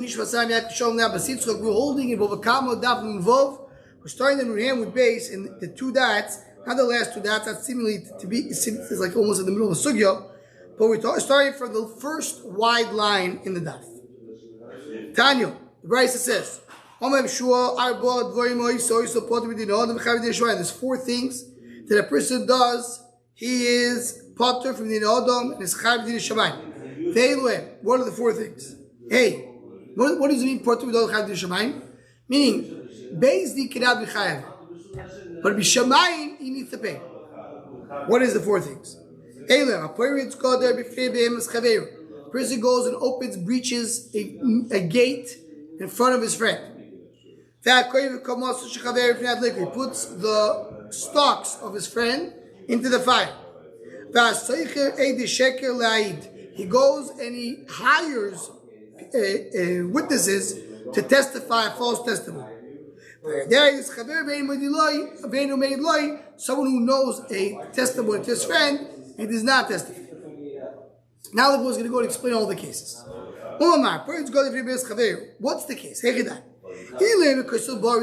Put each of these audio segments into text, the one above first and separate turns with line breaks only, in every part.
We're holding it over Kamo, Daf, and Vov. We're starting the Nurham with base, and the two dots, not the last two dots, that's seemingly to be, it's like almost in the middle of a sugya, but we're starting from the first wide line in the Daf. Tanya, the Bryce says, there's four things that a person does. He is potter from the Adam and is chayav din shamayim. What are the four things? Hey, what does it mean potter with all chayav din shamayim? Meaning, beis di cannot be chayav, but b'shamayim he needs to pay. What is the four things? A person goes and opens, breaches a gate in front of his friend. He puts the stalks of his friend into the fire. He goes and he hires witnesses to testify a false testimony. Someone who knows a testimony to his friend and does not testify. Now the boy is going to go and explain all the cases. What's the case? We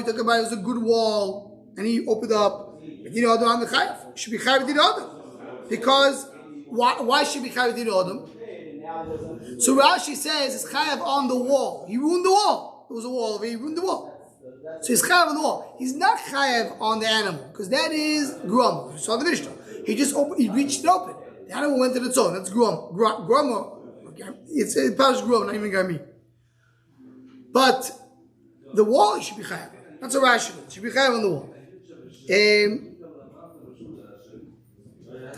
talk about it was a good wall and he opened up. Should be chayav din adam. Because why should be chayav din adam? So Rashi says it's chayav on the wall. He ruined the wall. There was a wall over here, he ruined the wall. So he's chayav on the wall. He's not chayav on the animal because that is grum. You saw the Mishnah. He just opened. He reached it open. The animal went to its own. That's grum. Grum. It's Parish grum, not even garmi. But the wall he should be chayav. That's a rational. He should be chayav on the wall.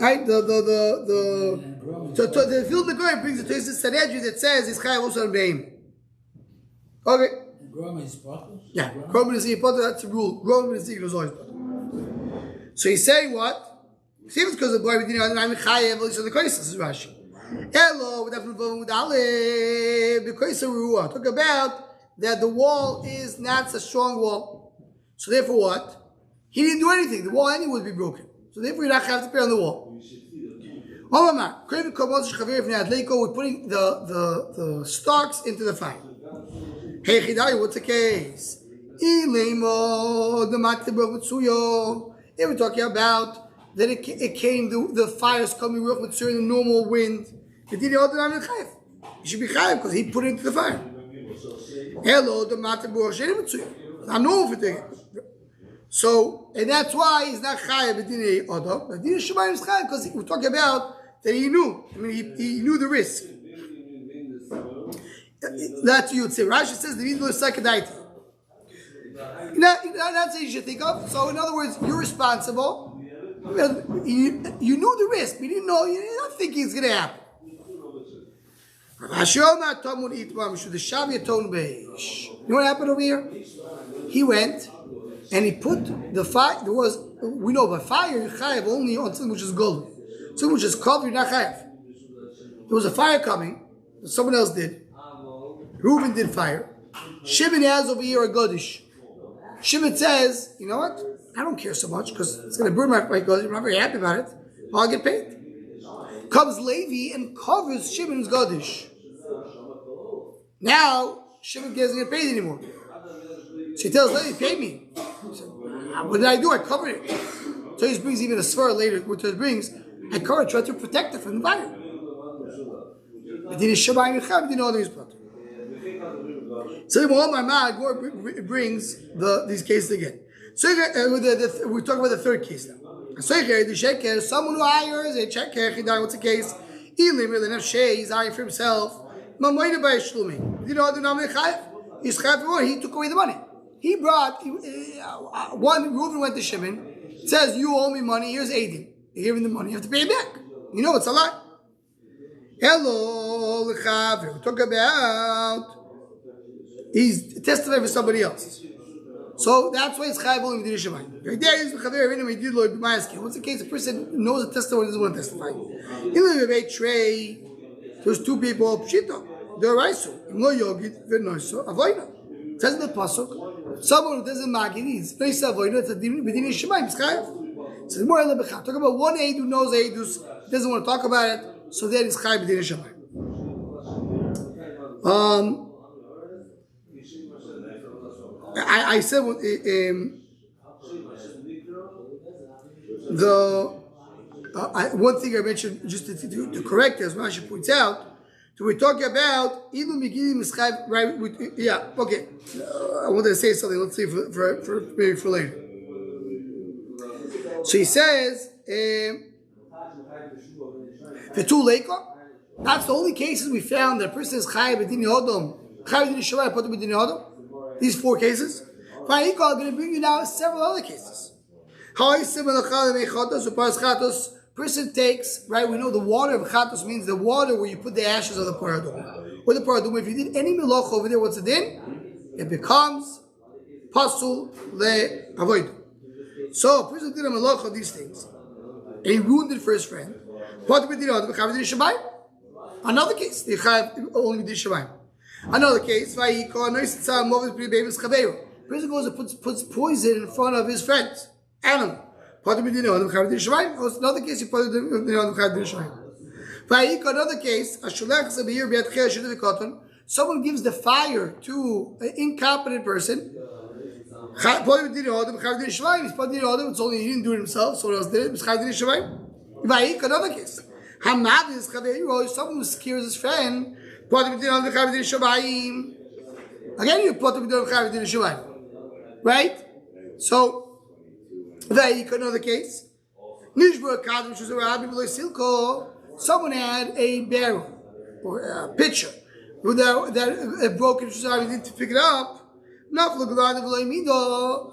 Right? The field of the Goy brings it to his Sanhedrin that says he's chayav also on beim. Okay.
Grum is potter?
Yeah. Grum is potter. That's the rule. Grum is always potter. So he's saying what? See if it's because of the boy we I'm chayav at least on the Kois. This is Rashi. Hello, with talk about that the wall is not a strong wall. So therefore what? He didn't do anything. The wall anyway would be broken. So therefore you're not have to pay on the wall. We're putting the stalks into the fire. Hey Chidai, what's the case? Here we're talking about that it came, the fires coming with certain normal wind. He should be chayav because he put it into the fire. Hello, the matabur I know if it. So, and that's why he's not chayav b'dinei adam. But b'dinei shamayim is chayav because we're talking about that he knew. I mean, he knew the risk. That's you would say. Rashi says the reason is sakadaita. That's what you should think of. So, in other words, you're responsible. You knew the risk. You didn't know. You're not thinking it's going to happen. You know what happened over here? He went and he put the fire. We know by fire you chayav only on something which is gold. Something which is covered, you're not chayav. There was a fire coming. Someone else did. Reuben did fire. Shimon has over here a godish. Shimon says, you know what? I don't care so much because it's going to burn my godish. I'm not very happy about it. I'll get paid. Comes Levi and covers Shimon's godish. Now Shimon doesn't get paid anymore. So he tells Levi, pay me. Said, what did I do? I covered it. So he brings even a svar later, which he brings. I covered, tried to protect it from the fire. But then Shabai Mechav didn't know these parts. So it brings these cases again. So we're talking about the third case now. Someone who hires a checker, what's the case? He's hiring for himself. He took away the money. He brought one. Reuven went to Shimon. Says, "You owe me money. Here's 80. You give him the money. You have to pay it back. You know it's a lot." Hello, we talk about he's testifying for somebody else. So that's why it's chayav only with Yeshiva. Right there is the chaver in him. He did Lord B'mayaskin. What's the case? A person knows a testimony, doesn't want to testify. In the tray, there's two people. Pshita, they're raisu. Imlo yogit v'noiso avoida. It says in the pasuk, someone who doesn't magid needs noisa avoida. It's a din within Yeshiva. It's chayav. It says more elebecha. Talk about one aid who knows aidus, doesn't want to talk about it. So then it's chayav within Yeshiva. I said one thing I mentioned just to correct, as Rashi points out. So we're talking about Ilu Migili Mischayv, right? Yeah, okay. I wanted to say something. Let's see for maybe for later. So he says, Vetu Leika. That's the only cases we found that a person is Chayav B'Din Yodom, Chayav B'Din Shavai, Potter B'Din Yodom. These 4 cases. Vayikol, I'm going to bring you now several other cases. Person takes, right? We know the water of chatos means the water where you put the ashes of the paradum. Or the paradum, if you did any milach over there, what's it in? It becomes pasul le avoid. So, a person did a milach of these things, and he ruined it for his friend. Another case, only did shabayim. Another case, person goes and puts poison in front of his friends, animal. Another case, you put it in another case, someone gives the fire to an incompetent person. It's only he didn't do it himself, someone else did it. Another case, someone who scares his friend. Again, you put him right? So, another case. Someone had a barrel or a pitcher that broke it, he didn't pick it up.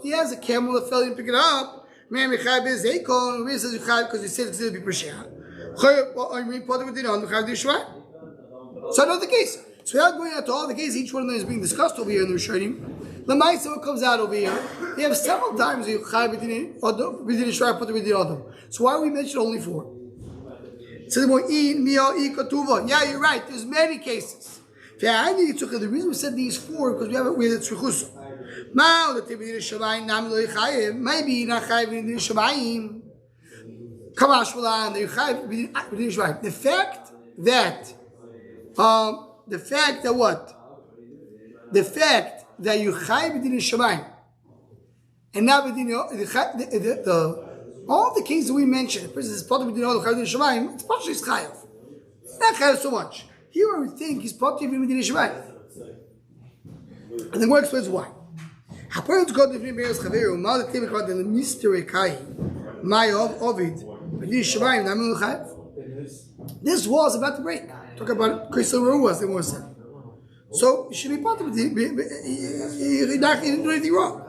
He has a camel that fell, he didn't pick it up. Because you said it's going to be Prashah. So another case. So without going out to all the cases, each one of them is being discussed over here in the Rishonim. The Ma'aseh what comes out over here, they have several times you chai b'din Yisrael put b'din Adam. So why we mention only 4? So yeah, you're right. There's many cases. The reason we said these 4 because we have it with the tzrichusa. Now the b'din Shamayim nam lo yichayev. Maybe not chayev b'din Shamayim. Kamash v'lan the yichayev b'din Shamayim. The fact that what? The fact that you chai b'din shamayim and now b'din all the cases we mentioned, the person is part of b'din shamayim, it's partially chayav. Not chayav so much. Here I would think he's part of b'din shamayim. And the Gemara explains why. Haparot god b'din be'ez chaveru mal the tema called the mystery kai my ovid b'din shamayim namin chayav. This wall is about to break. Talk about Crystal Ruas, they want to say. So, you should be part of it. He didn't do anything wrong.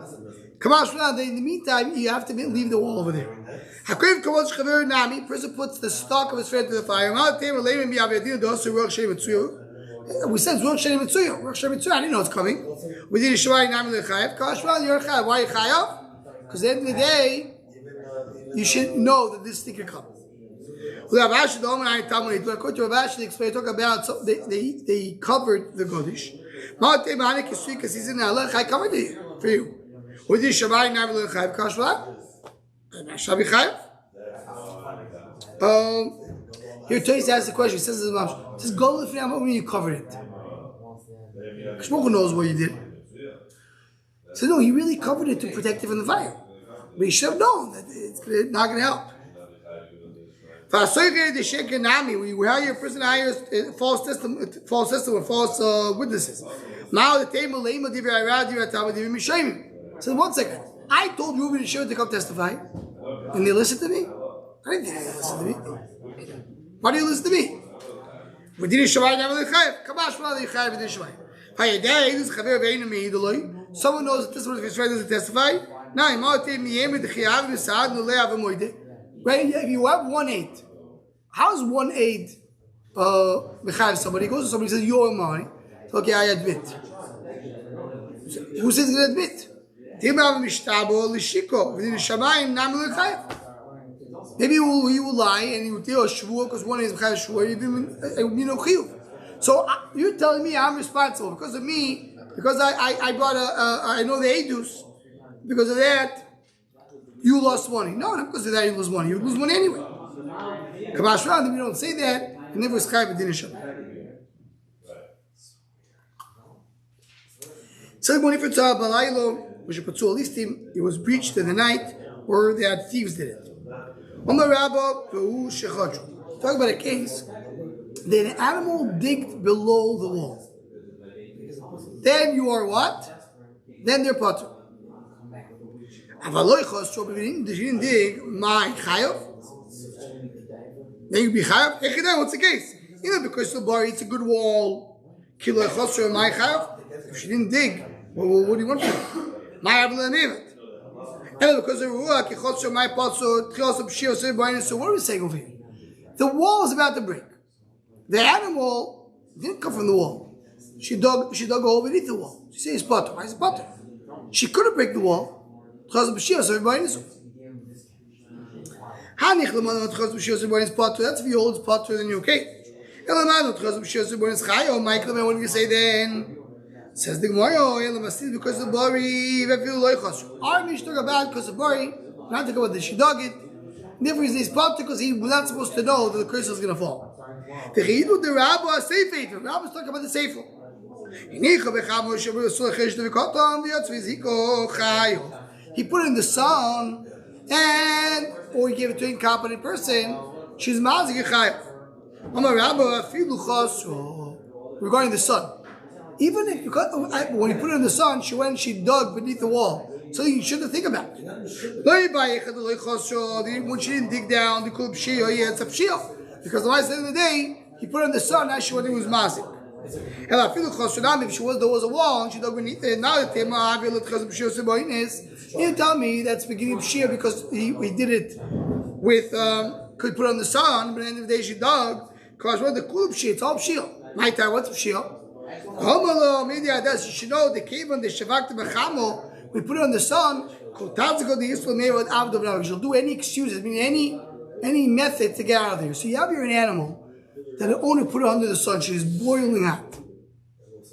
In the meantime, you have to leave the wall over there. Person puts the stock of his friend to the fire. We said, I didn't know it's coming. We did a Shawai Nami Lechayev. You're Chayev. Why are you Chayev? Because at the end of the day, you should know that this thing can come. According to Rav Ashi, they talk about so they covered the Godish. Because he's in the halach, I covered it for you. With this Shabbat, now we'll have Kashva. Here, Toys asks the question. He says, "Go with me. When you covered it." Shmuel knows what you did. So no, he really covered it to protect it from the fire. But he should have known that it's not going to help. When you hire a person hires false witnesses. Now the table so 1 second. I told Reuben and Shimon to come testify, and they listened to me. I didn't think they listened to me. Why do you listen to me? Someone knows that this one of his friends doesn't testify. Right? If you have 1/8, how is 1/8 somebody? He goes to somebody and says, you owe money. So, okay, I admit. Who says he's going to admit? Maybe he will lie and he will tell a shvuah because 1/8 is Mechayev shvuah. So you're telling me I'm responsible because of me, because I brought I know the edus. Because of that, you lost money. No, not because of that you lose money. You lose money anyway. Kamash Ram, if you don't say that, you never sky b'din Shabbat. It was breached in the night, or they had thieves did it. Talk about a case that an animal digged below the wall. Then you are what? Then they're potter. If you didn't dig, my chayav. Then you be chayav. What's the case? Because the bar it's a good wall. Kilo chosro my chayav. If she didn't dig, what do you want from her? My avla nevet. Because the ruach chosro my potso tchios of shio sebayin. So what are we saying over here? The wall is about to break. The animal didn't come from the wall. She dug a hole beneath the wall. She says potter. Why is it potter? She couldn't break the wall. Tchios of shio sebayin. That's if you hold potter, then you're okay. What do you say then? Says the Gemara, because the bari, our Mishnah talk about because the bari, not talk about the she dug it. Never is this potter because he was not supposed to know that the curse was going to fall. The rabbi is safe. The rabbi is talking about the safe. He put it in the sun, or he gave it to an incompetent person. She's mazik chayav. Regarding the sun, even if when he put it in the sun, she dug beneath the wall. So you shouldn't think about it. When she didn't dig down, because the last end of the day, he put it in the sun. Now she went, it was mazik. If there was a wall and she dug beneath it, now you tell me that's beginning of Shia because he did it with could put it on the sun, but at the end of the day she dug. Because what the kulub Shia, it's all Shia. My time, what's Shia? Maybe you should know the cave on the Shavak Bechamo, we put it on the sun, she'll do any excuses, meaning any method to get out of there. So you have here an animal that only put it under the sun, she's boiling hot.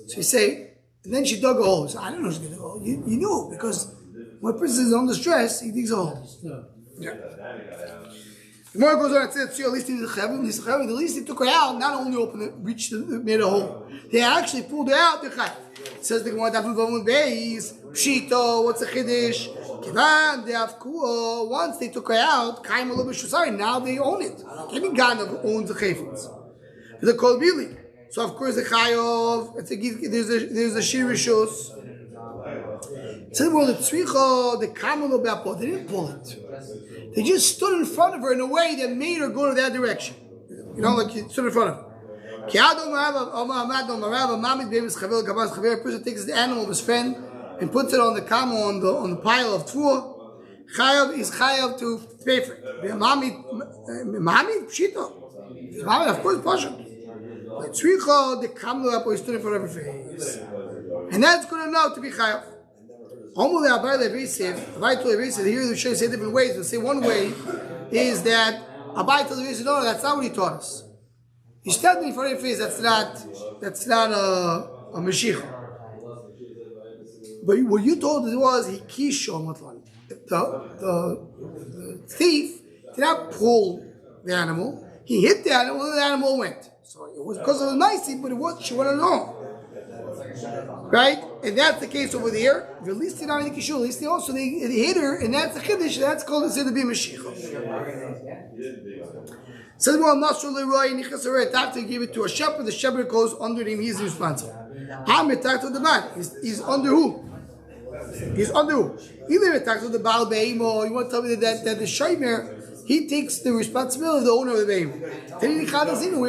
So you say, and then she dug a hole. So I don't know she's going to go. You knew, because when a person is under stress, he digs a hole. Yeah. The more goes on and says, at least he took her out, not only opened it, made a hole. They actually pulled her out. It says the Gemara, Pshito, what's the Chiddush? Once they took her out, now they own it. Any guy owns the Chayfetz. The Kolbili. So of course the Chayov, there's a Shirishos. So the Tzricha, the Kamalo Be'apot, they didn't pull it. They just stood in front of her in a way that made her go to that direction. You know, like you stood in front of her. A person takes the animal of his friend and puts it on the kamo, on the pile of tfuah. Chayav is chayav to pay for it. Mami, pshito. Mami, of course, passion. The tzricha, the kamo up, he stood in front of her face, and that's good enough to be chayav. Here the Shai say different ways. We'll say one way is that Abai tells the no, that's not what he taught us. He standing in front of your face. That's not a Mashiach. But what you told us was he kishon the thief did not pull the animal. He hit the animal, and the animal went. So it was because of the nice thing, but it was she wanted to know. Right? And that's the case over there. At least they also they hit her, and that's the Chiddush. That's called considered to be Mashiach. Says well, Masur Leroy Nichas Aret. After he gave it to a shepherd, the shepherd goes under him. He's responsible. Hamid talks to the man. He's under who? He's under who? Either he talks to the Baal Beim, or you want to tell me that the Shomer, he takes the responsibility of the owner of the Beim. We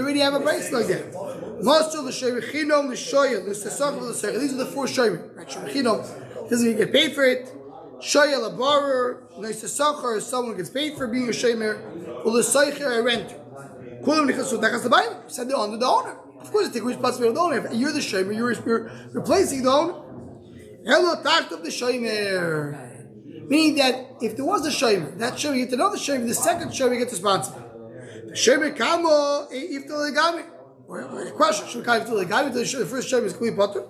already have a price like that. Masur the Chinom, the Shoyel, the Sesach of the Sechel. These are the four Shomer. Chinom doesn't even get paid for it. Shoyel, a borrower. The Sesach is someone who gets paid for being a Shomer. Or the Seicher, a renter. Said they're under the owner. Of course, you take responsibility of the owner. If you're the Shomer, you're replacing the owner. Hello, talked of the Shomer. Meaning that if there was a Shomer, that Shomer gets another Shomer, the second Shomer gets responsible. The Shomer Kamo, if the Legami. Or a question, should we if the Legami, the first Shomer is Kli Potter.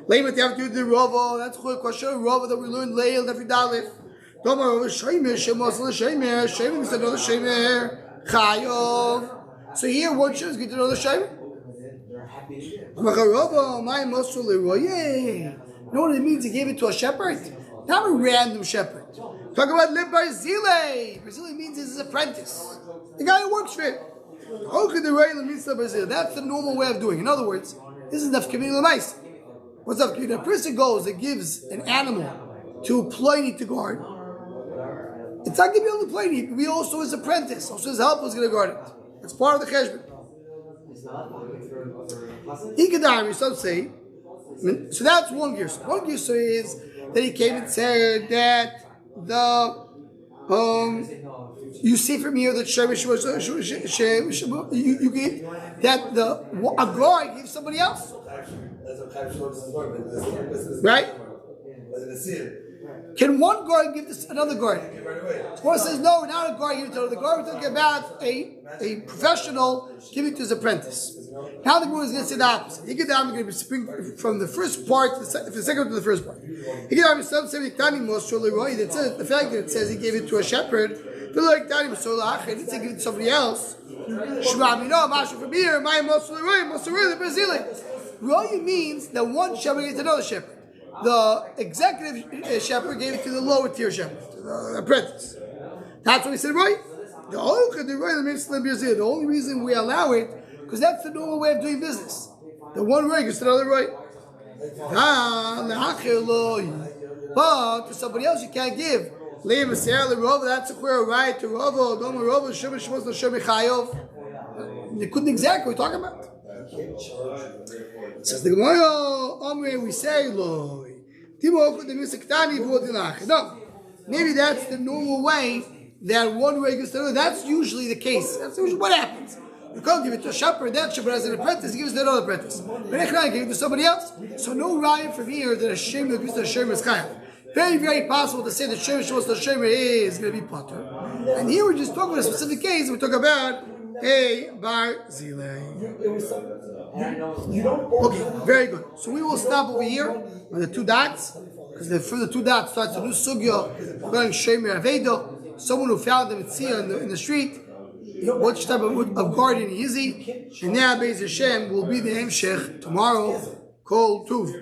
Later, you have to do the Rova, that's a question, Rova that we learned Leil, every Dalif. Tomorrow, Shomer, Shemos, Shomer, Shomer is another Shomer, Chayov. So here, one Shomer is getting another Shomer. Rova, my Mosul Leroy, yay. You know what it means? He gave it to a shepherd? Not a random shepherd. Talk about Le Barzile. Barzile means his apprentice. The guy who works for him. That's the normal way of doing it. In other words, this is nafkamina l'mais. What's nafkamina? A person goes and gives an animal to a Pliny to guard. It's not going to be only Pliny. It can be also his apprentice. Also his helper is going to guard it. That's part of the cheshbon. Ikadari, some say. So that's one girsa. One girsa is that he came and said that you see from here that you gave that a guy gave somebody else, right? Can one guard give this another guard? The Torah says no, not a guard giving to another guard. We're talking about a professional giving to his apprentice. Now the Gemara is going to say the opposite. Hikadam is going to spring from the first part to the second to the first part. Hikadam is some saying the fact that it says he gave it to a shepherd. Feel like that he didn't say give it to somebody else. Roy means that one shepherd gave it to another shepherd. The executive shepherd gave it to the lower tier shepherd, to the apprentice. That's what we said, right? The only reason we allow it, because that's the normal way of doing business. The one right gets to the other right. But to somebody else you can't give. That's a clear right to Rava. You couldn't exactly what we're talking about. Says the Gemara, we say, no, maybe that's the normal way that one way gets to another. That's usually the case. That's usually what happens. You can't give it to a shepherd, that shepherd has an apprentice, he gives it to another apprentice. But I can't give it to somebody else. So no rhyme from here that a shemer that gives to a shemer is chayav. Very, very possible to say that shemer shemos to a shemer is going to be potter. And here we're just talking about a specific case. We talk about a bar zilei. Okay, very good. So we will stop over here on the two dots, because for the two dots starts a new sugya regarding shemer avedo. Someone who found the mitzvah in the street. What type of garden is he? And now Beis Hashem will be the Hemshech tomorrow, called Tuv.